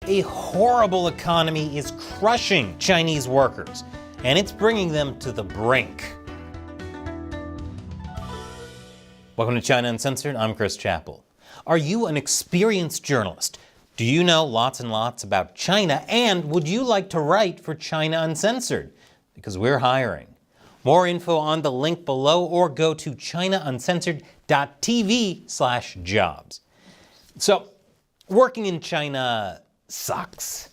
a horrible economy is crushing Chinese workers, and it's bringing them to the brink. Welcome to China Uncensored. I'm Chris Chappell. Are you an experienced journalist? Do you know lots and lots about China? And would you like to write for China Uncensored? Because we're hiring. More info on the link below or go to chinauncensored.tv/jobs. So, working in China sucks.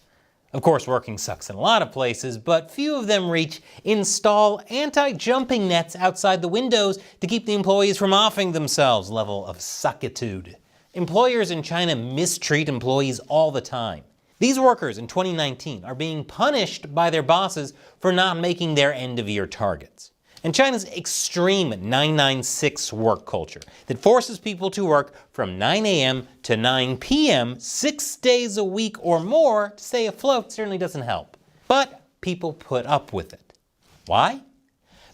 Of course, working sucks in a lot of places, but few of them reach install anti-jumping nets outside the windows to keep the employees from offing themselves level of suckitude. Employers in China mistreat employees all the time. These workers in 2019 are being punished by their bosses for not making their end-of-year targets. And China's extreme 996 work culture that forces people to work from 9 a.m. to 9 p.m. 6 days a week or more to stay afloat certainly doesn't help. But people put up with it. Why?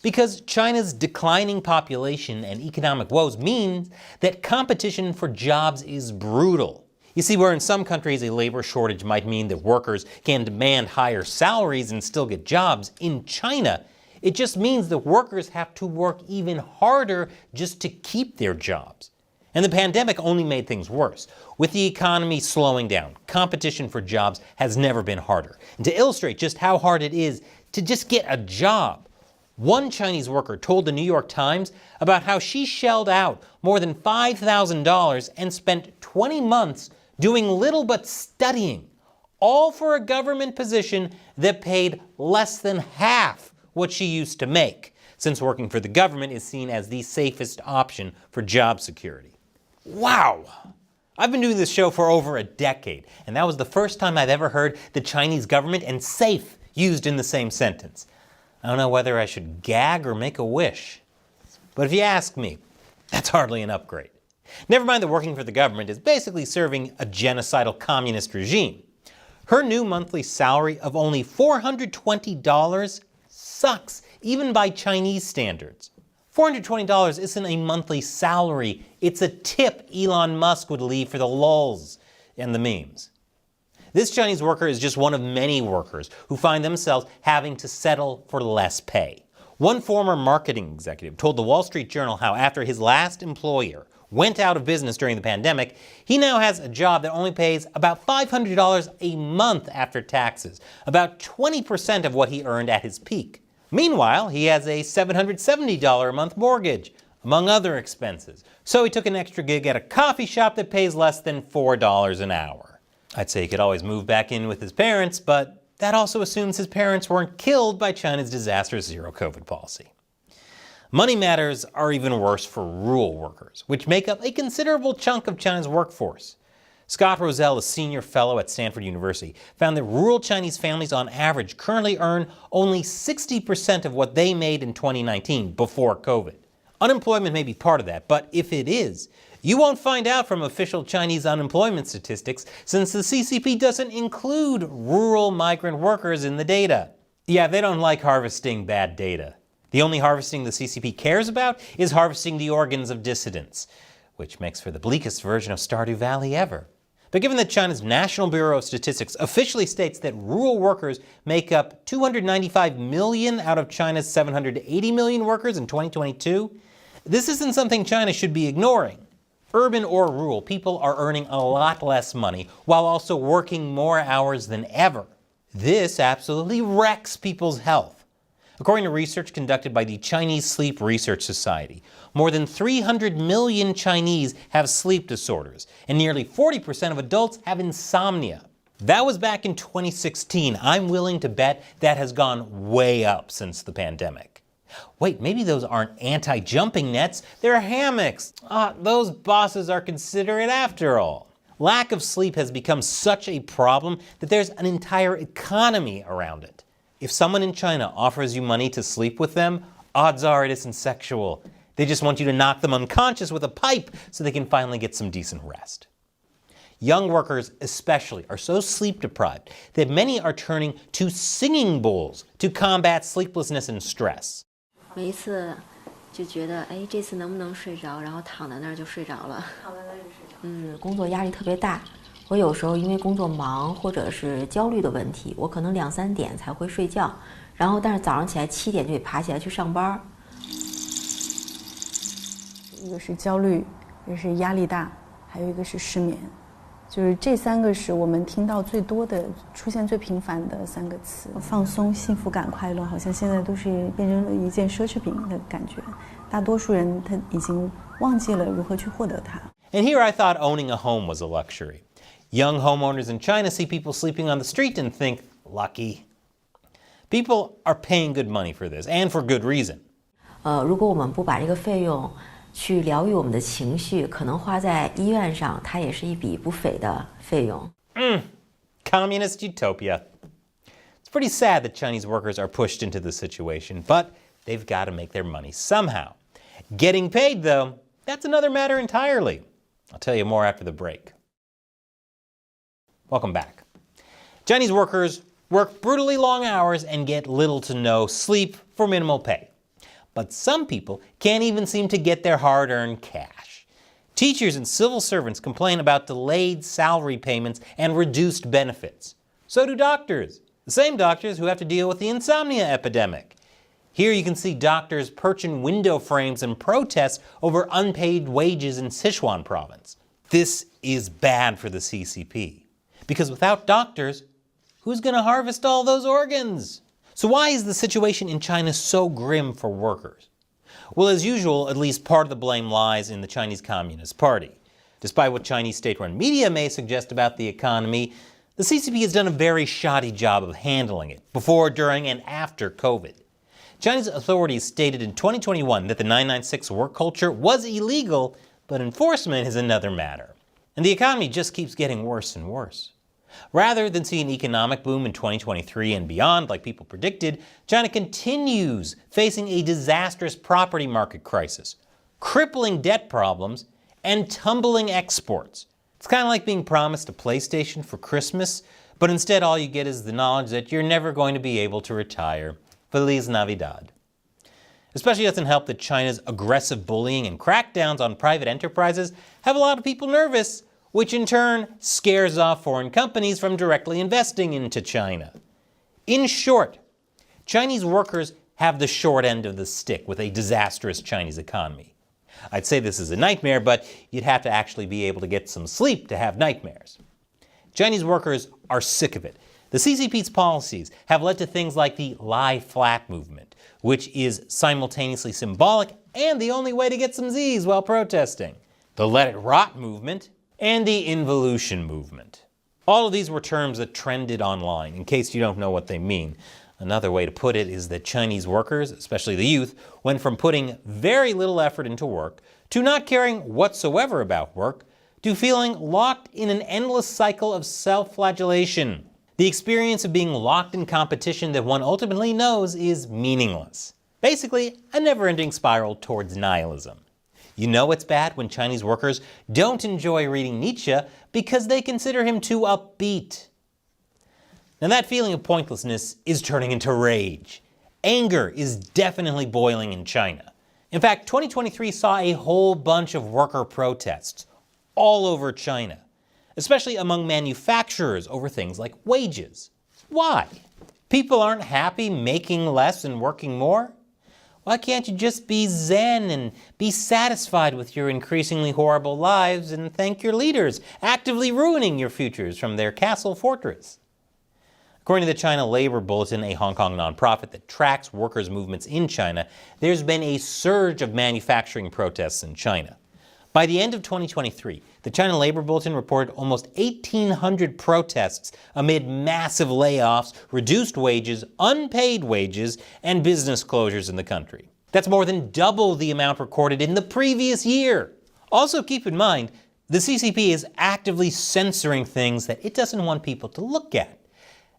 Because China's declining population and economic woes means that competition for jobs is brutal. You see, where in some countries a labor shortage might mean that workers can demand higher salaries and still get jobs, in China, it just means that workers have to work even harder just to keep their jobs. And the pandemic only made things worse. With the economy slowing down, competition for jobs has never been harder. And to illustrate just how hard it is to just get a job, one Chinese worker told the New York Times about how she shelled out more than $5,000 and spent 20 months doing little but studying, all for a government position that paid less than half what she used to make, since working for the government is seen as the safest option for job security. Wow! I've been doing this show for over a decade, and that was the first time I've ever heard the Chinese government and safe used in the same sentence. I don't know whether I should gag or make a wish. But if you ask me, that's hardly an upgrade. Never mind that working for the government is basically serving a genocidal communist regime. Her new monthly salary of only $420 sucks, even by Chinese standards. $420 isn't a monthly salary, it's a tip Elon Musk would leave for the lulz and the memes. This Chinese worker is just one of many workers who find themselves having to settle for less pay. One former marketing executive told the Wall Street Journal how after his last employer went out of business during the pandemic, he now has a job that only pays about $500 a month after taxes, about 20% of what he earned at his peak. Meanwhile, he has a $770 a month mortgage, among other expenses. So he took an extra gig at a coffee shop that pays less than $4 an hour. I'd say he could always move back in with his parents, but that also assumes his parents weren't killed by China's disastrous zero-COVID policy. Money matters are even worse for rural workers, which make up a considerable chunk of China's workforce. Scott Rosell, a senior fellow at Stanford University, found that rural Chinese families on average currently earn only 60% of what they made in 2019 before COVID. Unemployment may be part of that, but if it is, you won't find out from official Chinese unemployment statistics since the CCP doesn't include rural migrant workers in the data. Yeah, they don't like harvesting bad data. The only harvesting the CCP cares about is harvesting the organs of dissidents, which makes for the bleakest version of Stardew Valley ever. But given that China's National Bureau of Statistics officially states that rural workers make up 295 million out of China's 780 million workers in 2022, this isn't something China should be ignoring. Urban or rural, people are earning a lot less money while also working more hours than ever. This absolutely wrecks people's health. According to research conducted by the Chinese Sleep Research Society, more than 300 million Chinese have sleep disorders, and nearly 40% of adults have insomnia. That was back in 2016. I'm willing to bet that has gone way up since the pandemic. Wait, maybe those aren't anti-jumping nets, they're hammocks. Those bosses are considerate after all. Lack of sleep has become such a problem that there's an entire economy around it. If someone in China offers you money to sleep with them, odds are it isn't sexual. They just want you to knock them unconscious with a pipe so they can finally get some decent rest. Young workers especially are so sleep deprived that many are turning to singing bowls to combat sleeplessness and stress. 每一次就觉得，哎，这次能不能睡着？然后躺在那儿就睡着了。躺在那儿就睡着。工作压力特别大，我有时候因为工作忙或者是焦虑的问题，我可能2、3点才会睡觉，然后但是早上起来7点就得爬起来去上班。一个是焦虑，一个是压力大，还有一个是失眠，就是这3个是我们听到最多的、出现最频繁的3个词。放松、幸福感、快乐，好像现在都是变成了一件奢侈品的感觉。大多数人他已经忘记了如何去获得它。And here I thought owning a home was a luxury. Young homeowners in China see people sleeping on the street and think, lucky. People are paying good money for this, and for good reason. 如果我们不把这个费用去疗愈我们的情绪，可能花在医院上，它也是一笔不菲的费用。Communist utopia. It's pretty sad that Chinese workers are pushed into this situation, but they've got to make their money somehow. Getting paid, though, that's another matter entirely. I'll tell you more after the break. Welcome back. Chinese workers work brutally long hours and get little to no sleep for minimal pay. But some people can't even seem to get their hard-earned cash. Teachers and civil servants complain about delayed salary payments and reduced benefits. So do doctors, the same doctors who have to deal with the insomnia epidemic. Here you can see doctors perch in window frames and protest over unpaid wages in Sichuan province. This is bad for the CCP. Because without doctors, who's going to harvest all those organs? So why is the situation in China so grim for workers? Well, as usual, at least part of the blame lies in the Chinese Communist Party. Despite what Chinese state-run media may suggest about the economy, the CCP has done a very shoddy job of handling it before, during, and after COVID. Chinese authorities stated in 2021 that the 996 work culture was illegal, but enforcement is another matter. And the economy just keeps getting worse and worse. Rather than see an economic boom in 2023 and beyond, like people predicted, China continues facing a disastrous property market crisis, crippling debt problems, and tumbling exports. It's kind of like being promised a PlayStation for Christmas, but instead all you get is the knowledge that you're never going to be able to retire. Feliz Navidad. Especially doesn't help that China's aggressive bullying and crackdowns on private enterprises have a lot of people nervous, which in turn scares off foreign companies from directly investing into China. In short, Chinese workers have the short end of the stick with a disastrous Chinese economy. I'd say this is a nightmare, but you'd have to actually be able to get some sleep to have nightmares. Chinese workers are sick of it. The CCP's policies have led to things like the lie flat movement, which is simultaneously symbolic and the only way to get some Z's while protesting, the let it rot movement, and the involution movement. All of these were terms that trended online, in case you don't know what they mean. Another way to put it is that Chinese workers, especially the youth, went from putting very little effort into work to not caring whatsoever about work to feeling locked in an endless cycle of self-flagellation. The experience of being locked in competition that one ultimately knows is meaningless. Basically, a never-ending spiral towards nihilism. You know it's bad when Chinese workers don't enjoy reading Nietzsche because they consider him too upbeat. Now that feeling of pointlessness is turning into rage. Anger is definitely boiling in China. In fact, 2023 saw a whole bunch of worker protests all over China, especially among manufacturers over things like wages. Why? People aren't happy making less and working more? Why can't you just be zen and be satisfied with your increasingly horrible lives and thank your leaders, actively ruining your futures from their castle fortress? According to the China Labor Bulletin, a Hong Kong nonprofit that tracks workers' movements in China, there's been a surge of manufacturing protests in China. By the end of 2023, the China Labor Bulletin reported almost 1,800 protests amid massive layoffs, reduced wages, unpaid wages, and business closures in the country. That's more than double the amount recorded in the previous year. Also keep in mind, the CCP is actively censoring things that it doesn't want people to look at.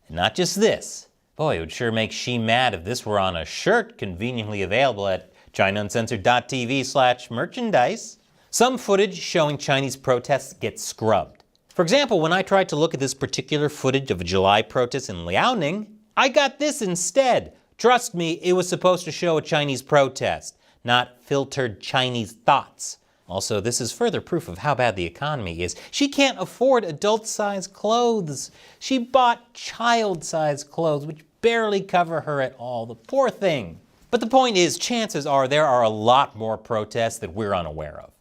And not just this. Boy, it would sure make Xi mad if this were on a shirt conveniently available at ChinaUncensored.tv/merchandise. Some footage showing Chinese protests gets scrubbed. For example, when I tried to look at this particular footage of a July protest in Liaoning, I got this instead. Trust me, it was supposed to show a Chinese protest, not filtered Chinese thoughts. Also, this is further proof of how bad the economy is. She can't afford adult-sized clothes. She bought child-sized clothes, which barely cover her at all. The poor thing. But the point is, chances are there are a lot more protests that we're unaware of.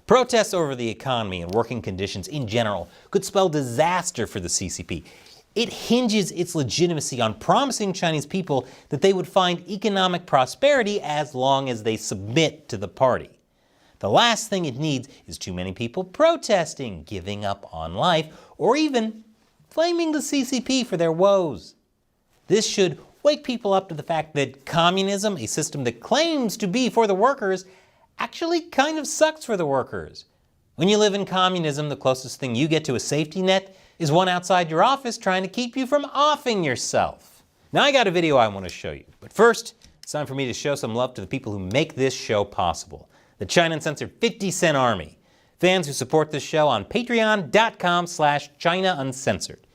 Protests over the economy and working conditions in general could spell disaster for the CCP. It hinges its legitimacy on promising Chinese people that they would find economic prosperity as long as they submit to the party. The last thing it needs is too many people protesting, giving up on life, or even blaming the CCP for their woes. This should wake people up to the fact that communism, a system that claims to be for the workers, actually kind of sucks for the workers. When you live in communism, the closest thing you get to a safety net is one outside your office trying to keep you from offing yourself. Now I got a video I want to show you, but first, it's time for me to show some love to the people who make this show possible. The China Uncensored 50 Cent Army. Fans who support this show on patreon.com/China Uncensored.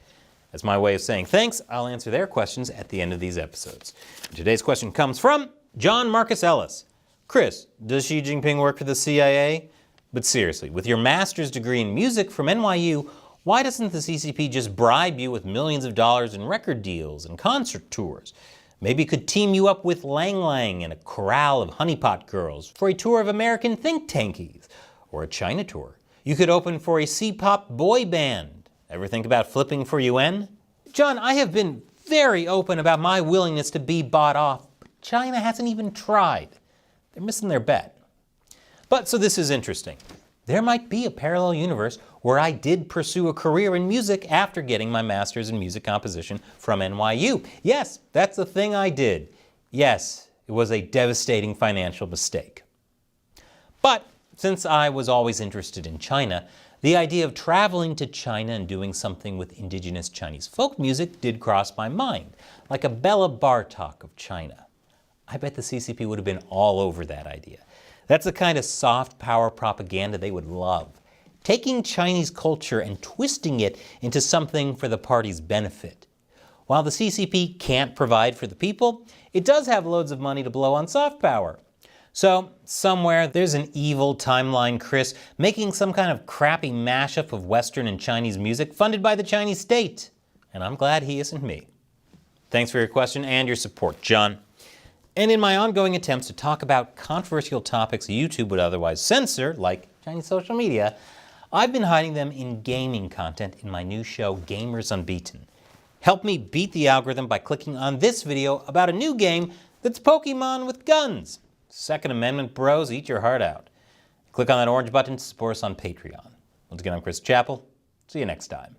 As my way of saying thanks, I'll answer their questions at the end of these episodes. Today's question comes from John Marcus Ellis. Chris, does Xi Jinping work for the CIA? But seriously, with your master's degree in music from NYU, why doesn't the CCP just bribe you with millions of dollars in record deals and concert tours? Maybe it could team you up with Lang Lang and a chorale of honeypot girls for a tour of American think tankies, or a China tour. You could open for a C-pop boy band. Ever think about flipping for UN? John, I have been very open about my willingness to be bought off, but China hasn't even tried. They're missing their bet. But so this is interesting. There might be a parallel universe where I did pursue a career in music after getting my master's in music composition from NYU. Yes, that's the thing I did. Yes, it was a devastating financial mistake. But since I was always interested in China, the idea of traveling to China and doing something with indigenous Chinese folk music did cross my mind, like a Bela Bartok of China. I bet the CCP would have been all over that idea. That's the kind of soft power propaganda they would love. Taking Chinese culture and twisting it into something for the party's benefit. While the CCP can't provide for the people, it does have loads of money to blow on soft power. So, somewhere there's an evil timeline Chris making some kind of crappy mashup of Western and Chinese music funded by the Chinese state. And I'm glad he isn't me. Thanks for your question and your support, John. And in my ongoing attempts to talk about controversial topics YouTube would otherwise censor, like Chinese social media, I've been hiding them in gaming content in my new show, Gamers Unbeaten. Help me beat the algorithm by clicking on this video about a new game that's Pokemon with guns. Second Amendment bros, eat your heart out. Click on that orange button to support us on Patreon. Once again, I'm Chris Chappell. See you next time.